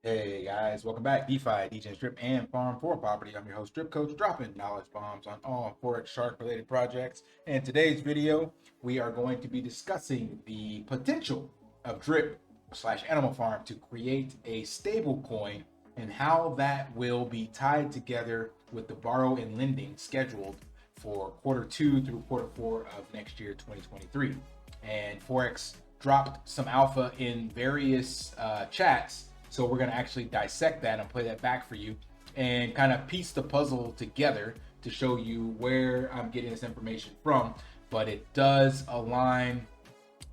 Hey guys, welcome back. DeFi, degens, Drip, and Farm for Property. I'm your host, Drip Coach, dropping knowledge bombs on all Forex Shark related projects. In today's video, we are going to be discussing the potential of Drip slash Animal Farm to create a stable coin and how that will be tied together with the borrow and lending scheduled for Q2 through Q4 of next year, 2023. And Forex dropped some alpha in various chats, so we're going to actually dissect that and play that back for you and kind of piece the puzzle together to show you where I'm getting this information from. But it does align,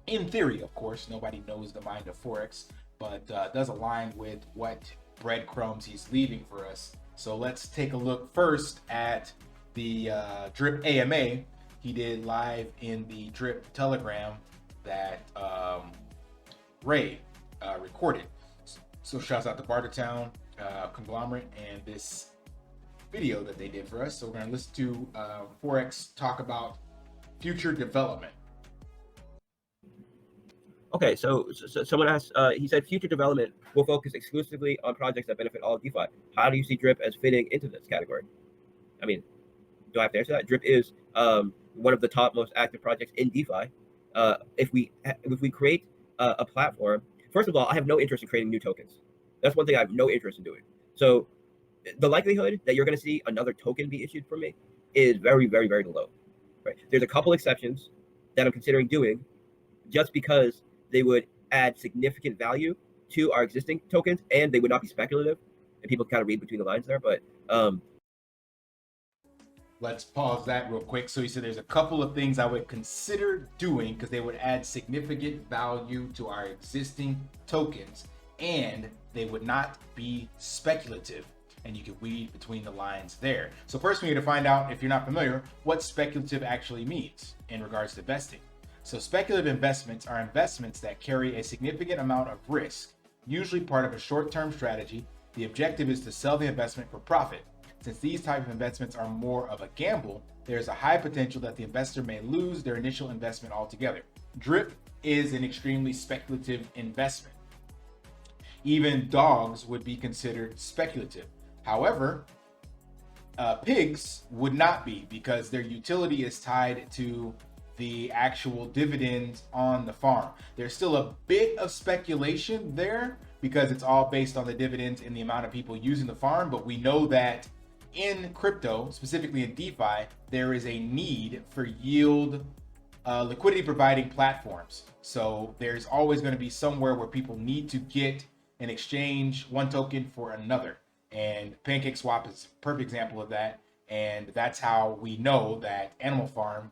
in theory, of course, nobody knows the mind of Forex, but does align with what breadcrumbs he's leaving for us. So let's take a look first at the Drip AMA he did live in the Drip Telegram that Ray recorded. So shouts out to Bartertown Conglomerate and this video that they did for us. So we're going to listen to Forex talk about future development. Okay, so someone asked, he said future development will focus exclusively on projects that benefit all of DeFi. How do you see Drip as fitting into this category? I mean, do I have to answer that? Drip is one of the top most active projects in DeFi. If we create a platform, first of all, I have no interest in creating new tokens. That's one thing I have no interest in doing. So the likelihood that you're going to see another token be issued from me is very, very, very low. Right? There's a couple exceptions that I'm considering doing, just because they would add significant value to our existing tokens, and they would not be speculative. And people kind of read between the lines there, but let's pause that real quick. So he said there's a couple of things I would consider doing because they would add significant value to our existing tokens and they would not be speculative. And you can read between the lines there. So first we need to find out, if you're not familiar, what speculative actually means in regards to investing. So speculative investments are investments that carry a significant amount of risk, usually part of a short-term strategy. The objective is to sell the investment for profit. Since these type of investments are more of a gamble, there is a high potential that the investor may lose their initial investment altogether. Drip is an extremely speculative investment. Even dogs would be considered speculative. However, pigs would not be, because their utility is tied to the actual dividends on the farm. There's still a bit of speculation there because it's all based on the dividends and the amount of people using the farm. But we know that in crypto, specifically in DeFi, there is a need for yield liquidity providing platforms. So there's always going to be somewhere where people need to get and exchange one token for another. And PancakeSwap is a perfect example of that. And that's how we know that Animal Farm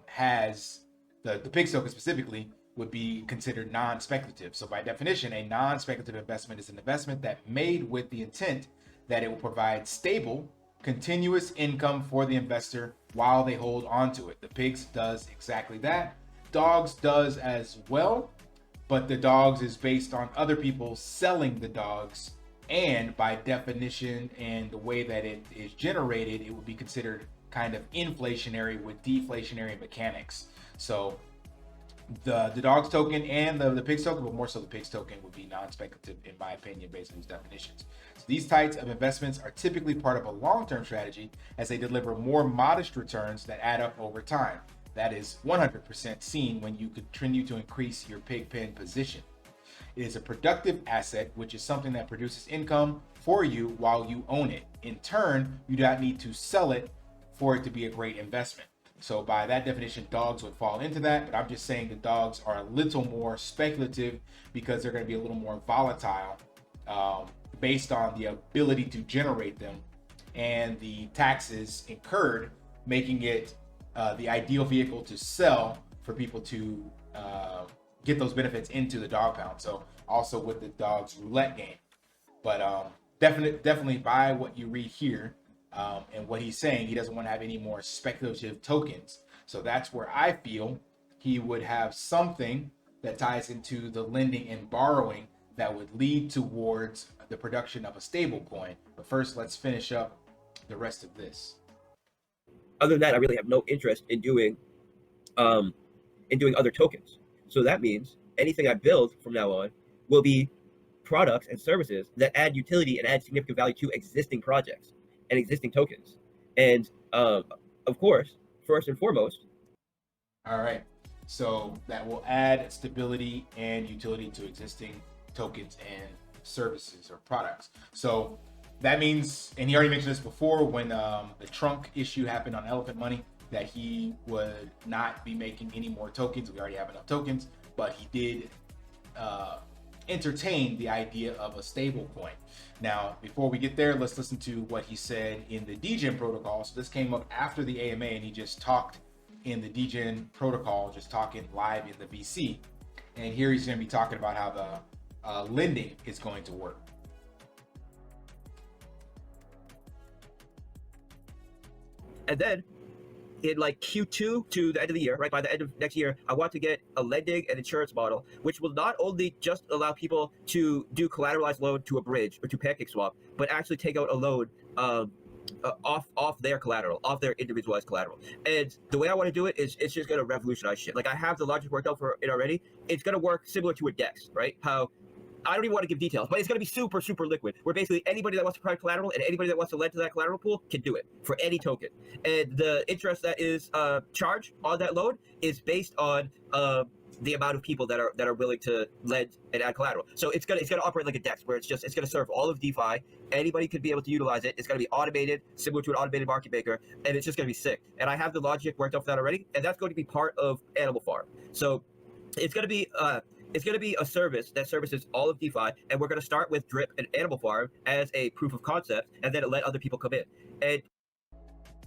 has the pig token specifically would be considered non-speculative. So by definition, a non-speculative investment is an investment that made with the intent that it will provide stable, continuous income for the investor while they hold on to it. The pigs does exactly that. Dogs does as well, but the dogs is based on other people selling the dogs, and by definition and the way that it is generated, it would be considered kind of inflationary with deflationary mechanics. So the dogs token and the pigs token, but more so the pigs token, would be non-speculative in my opinion based on these definitions. So these types of investments are typically part of a long-term strategy as they deliver more modest returns that add up over time. That is 100% seen when you continue to increase your pig pen position. It is a productive asset, which is something that produces income for you while you own it. In turn, you do not need to sell it for it to be a great investment. So by that definition, dogs would fall into that, but I'm just saying the dogs are a little more speculative because they're going to be a little more volatile based on the ability to generate them and the taxes incurred, making it the ideal vehicle to sell for people to get those benefits into the dog pound. So also with the dogs roulette game, but definitely buy what you read here. And what he's saying, he doesn't want to have any more speculative tokens. So that's where I feel he would have something that ties into the lending and borrowing that would lead towards the production of a stable coin. But first, let's finish up the rest of this. other than that, I really have no interest in doing other tokens. So that means anything I build from now on will be products and services that add utility and add significant value to existing projects and existing tokens. And of course, first and foremost. All right. So that will add stability and utility to existing tokens and services or products. So that means, and he already mentioned this before when the trunk issue happened on Elephant Money, that he would not be making any more tokens. We already have enough tokens, but he did entertain the idea of a stable coin. Now, before we get there, let's listen to what he said in the degen protocol. So this came up after the AMA, and he just talked in the degen protocol, just talking live in the VC. And here he's going to be talking about how the lending is going to work. And then in like Q2 to the end of the year, right, by the end of next year, I want to get a lending and insurance model, which will not only just allow people to do collateralized loan to a bridge or to pancake swap, but actually take out a loan off their collateral, off their individualized collateral. And the way I want to do it is it's just going to revolutionize shit. Like I have the logic worked out for it already. It's going to work similar to a DEX, right? How I don't even want to give details, but it's going to be super, super liquid, where basically anybody that wants to provide collateral and anybody that wants to lend to that collateral pool can do it for any token. And the interest that is charged on that loan is based on the amount of people that are willing to lend and add collateral. So it's gonna operate like a DEX, where it's gonna serve all of DeFi. Anybody could be able to utilize it. It's gonna be automated, similar to an automated market maker, and it's just gonna be sick. And I have the logic worked out for that already, and that's going to be part of Animal Farm. So it's gonna be a service that services all of DeFi, and we're going to start with Drip and Animal Farm as a proof of concept, and then let other people come in. And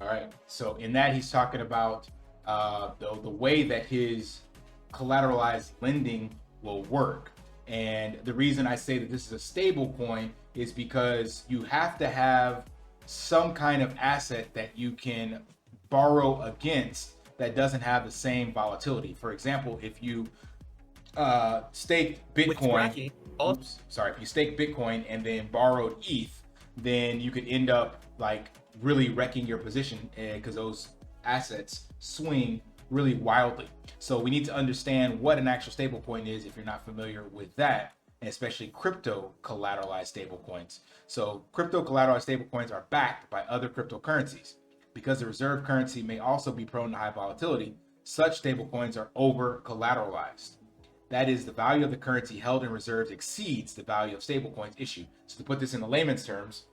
all right, so in that he's talking about the way that his collateralized lending will work. And the reason I say that this is a stable coin is because you have to have some kind of asset that you can borrow against that doesn't have the same volatility. For example, if you stake Bitcoin, if you stake Bitcoin and then borrowed ETH, then you could end up like really wrecking your position because those assets swing really wildly. So we need to understand what an actual stable coin is if you're not familiar with that, and especially crypto collateralized stable coins. So crypto collateralized stable coins are backed by other cryptocurrencies. Because the reserve currency may also be prone to high volatility, such stable coins are over collateralized. That is, the value of the currency held in reserves exceeds the value of stablecoins issued. So to put this in the layman's terms,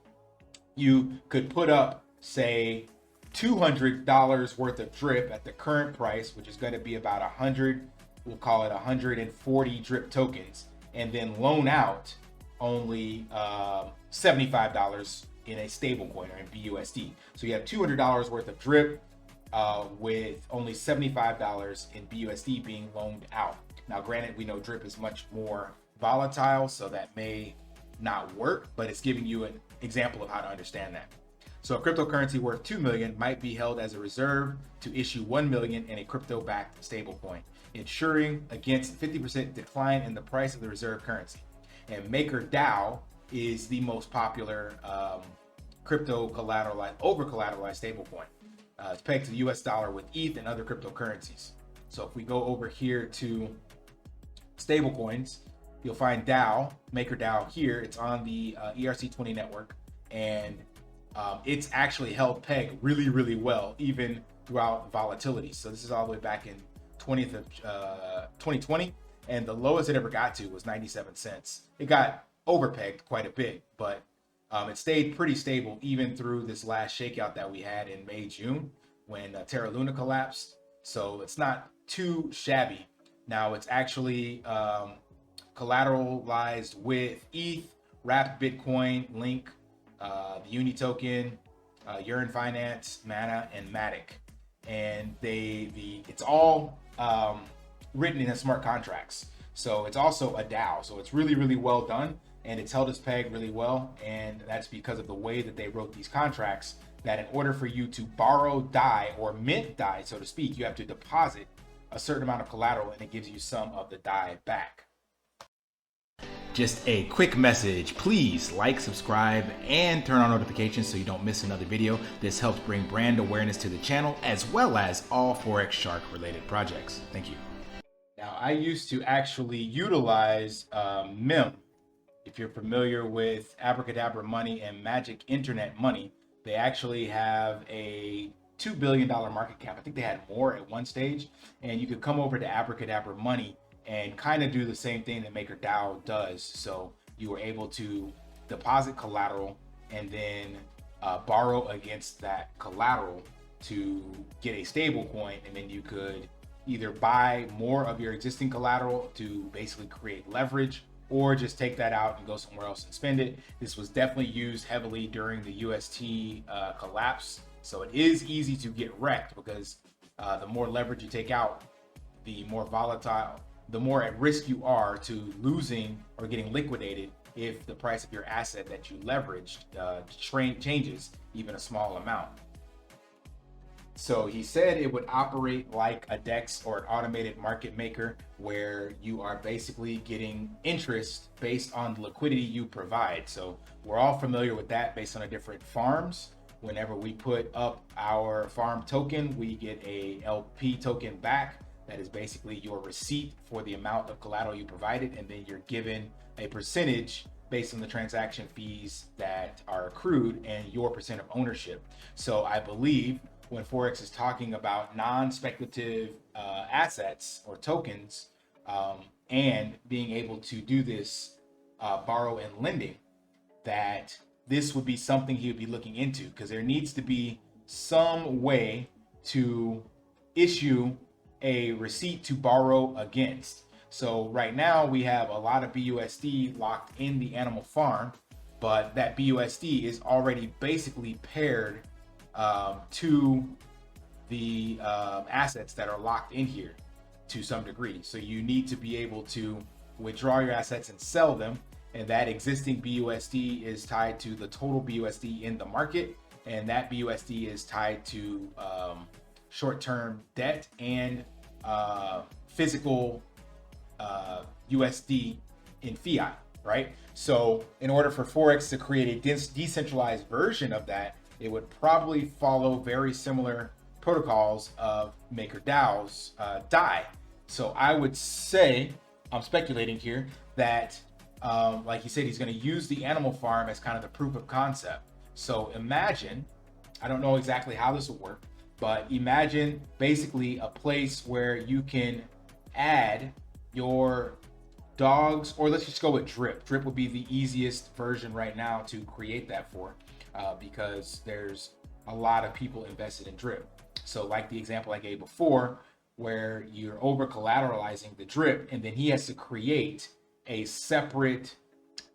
you could put up, say, $200 worth of drip at the current price, which is going to be about 100, we'll call it 140 drip tokens, and then loan out only $75 in a stablecoin or in BUSD. So you have $200 worth of drip with only $75 in BUSD being loaned out. Now, granted, we know drip is much more volatile, so that may not work, but it's giving you an example of how to understand that. So a cryptocurrency worth 2 million might be held as a reserve to issue 1 million in a crypto-backed stablecoin, ensuring against 50% decline in the price of the reserve currency. And MakerDAO is the most popular crypto collateralized, over collateralized stablecoin. It's pegged to the US dollar with ETH and other cryptocurrencies. So if we go over here to stablecoins, you'll find DAO, MakerDAO here. It's on the ERC20 network, and it's actually held peg really, really well, even throughout volatility. So this is all the way back in 2020, and the lowest it ever got to was 97 cents. It got overpegged quite a bit, but it stayed pretty stable even through this last shakeout that we had in May, June, when Terra Luna collapsed. So it's not too shabby. Now it's actually collateralized with ETH, wrapped Bitcoin, Link, the Uni token, Urine Finance, Mana, and Matic. And it's all written in smart contracts. So it's also a DAO. So it's really, really well done, and it's held its peg really well. And that's because of the way that they wrote these contracts, that in order for you to borrow DAI or mint DAI, so to speak, you have to deposit a certain amount of collateral, and it gives you some of the DAI back. Just a quick message, please like, subscribe, and turn on notifications so you don't miss another video. This helps bring brand awareness to the channel, as well as all Forex Shark related projects. Thank you. Now, I used to actually utilize MIM if you're familiar with Abracadabra Money and Magic Internet Money, they actually have a $2 billion market cap. I think they had more at one stage. And you could come over to Abracadabra Money and kind of do the same thing that MakerDAO does. So you were able to deposit collateral and then borrow against that collateral to get a stable coin, and then you could either buy more of your existing collateral to basically create leverage, or just take that out and go somewhere else and spend it. This was definitely used heavily during the UST collapse. So it is easy to get wrecked because the more leverage you take out, the more volatile, the more at risk you are to losing or getting liquidated if the price of your asset that you leveraged changes even a small amount. So he said it would operate like a DEX or an automated market maker, where you are basically getting interest based on the liquidity you provide. So we're all familiar with that based on the different farms. Whenever we put up our farm token, we get a LP token back. That is basically your receipt for the amount of collateral you provided, and then you're given a percentage based on the transaction fees that are accrued and your percent of ownership. So I believe when Forex is talking about non-speculative assets or tokens, and being able to do this borrow and lending, that this would be something he would be looking into, because there needs to be some way to issue a receipt to borrow against. So right now we have a lot of BUSD locked in the animal farm, but that BUSD is already basically paired to the assets that are locked in here to some degree. So you need to be able to withdraw your assets and sell them, and that existing BUSD is tied to the total BUSD in the market, and that BUSD is tied to short-term debt and physical USD in fiat, right? So in order for Forex to create a decentralized version of that, it would probably follow very similar protocols of MakerDAO's DAI. So I would say, I'm speculating here, that like he said, he's going to use the animal farm as kind of the proof of concept. So imagine, I don't know exactly how this will work, but imagine basically a place where you can add your dogs, or let's just go with drip. Drip would be the easiest version right now to create that for, because there's a lot of people invested in drip. So like the example I gave before, where you're over collateralizing the drip, and then he has to create a separate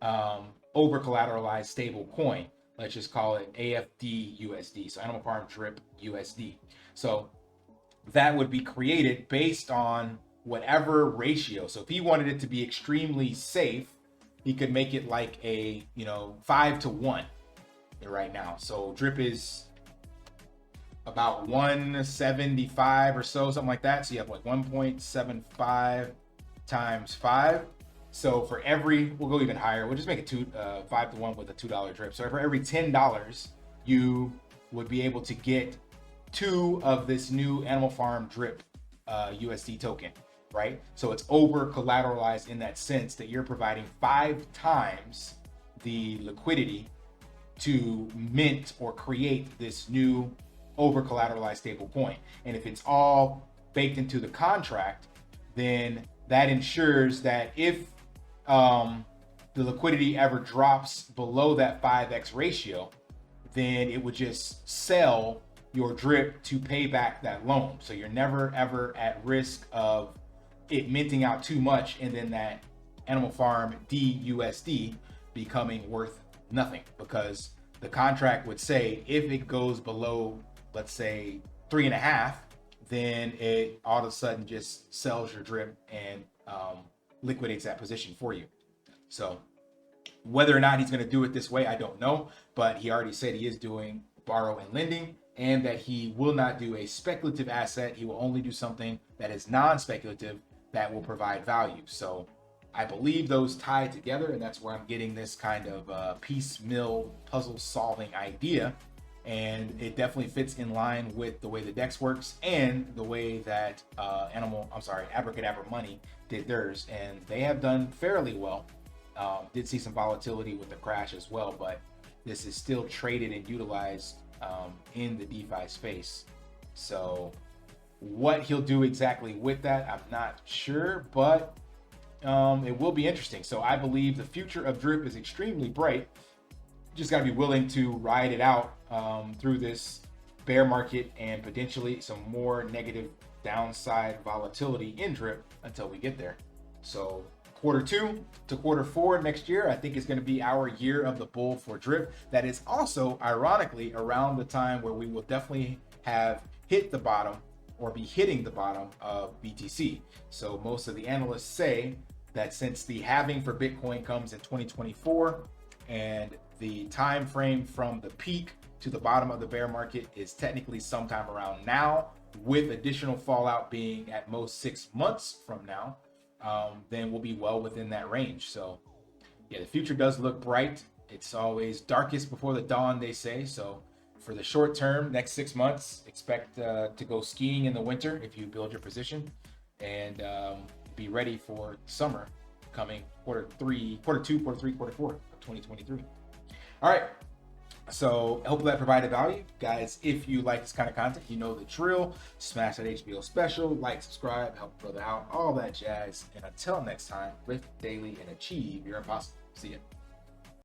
over collateralized stable coin. Let's just call it AFD USD. So Animal Farm Drip USD. So that would be created based on whatever ratio. So if he wanted it to be extremely safe, he could make it like a 5-to-1 right now. So drip is about 175 or so, something like that. So you have like 1.75 times 5. So for every, we'll go even higher. We'll just make it 5-to-1 with a $2 drip. So for every $10, you would be able to get 2 of this new Animal Farm Drip USD token, right? So it's over collateralized in that sense that you're providing 5 times the liquidity to mint or create this new over collateralized stable coin. And if it's all baked into the contract, then that ensures that if the liquidity ever drops below that 5x ratio, then it would just sell your drip to pay back that loan. So you're never ever at risk of it minting out too much and then that Animal Farm DUSD becoming worth nothing, because the contract would say if it goes below, let's say 3.5, then it all of a sudden just sells your drip and liquidates that position for you. So whether or not he's going to do it this way, I don't know, but he already said he is doing borrow and lending, and that he will not do a speculative asset. He will only do something that is non-speculative that will provide value. So I believe those tie together, and that's where I'm getting this kind of piecemeal puzzle solving idea. And it definitely fits in line with the way the DEX works and the way that Abracadabra Money did theirs, and they have done fairly well. Did see some volatility with the crash as well, but this is still traded and utilized in the DeFi space. So what he'll do exactly with that, I'm not sure, but it will be interesting. So I believe the future of Drip is extremely bright. Just got to be willing to ride it out through this bear market and potentially some more negative downside volatility in Drip until we get there. So Q2 to Q4 next year, I think is going to be our year of the bull for Drip. That is also ironically around the time where we will definitely have hit the bottom or be hitting the bottom of BTC. So most of the analysts say that since the halving for Bitcoin comes in 2024 and the time frame from the peak to the bottom of the bear market is technically sometime around now, with additional fallout being at most 6 months from now, then we'll be well within that range. So yeah, the future does look bright. It's always darkest before the dawn, they say. So for the short term, next 6 months, expect to go skiing in the winter if you build your position, and be ready for summer coming Q2, Q3, Q4 of 2023. All right. So I hope that provided value. Guys, if you like this kind of content, you know the drill. Smash that HBO special, like, subscribe, help a brother out, all that jazz. And until next time, lift daily and achieve your impossible. See ya.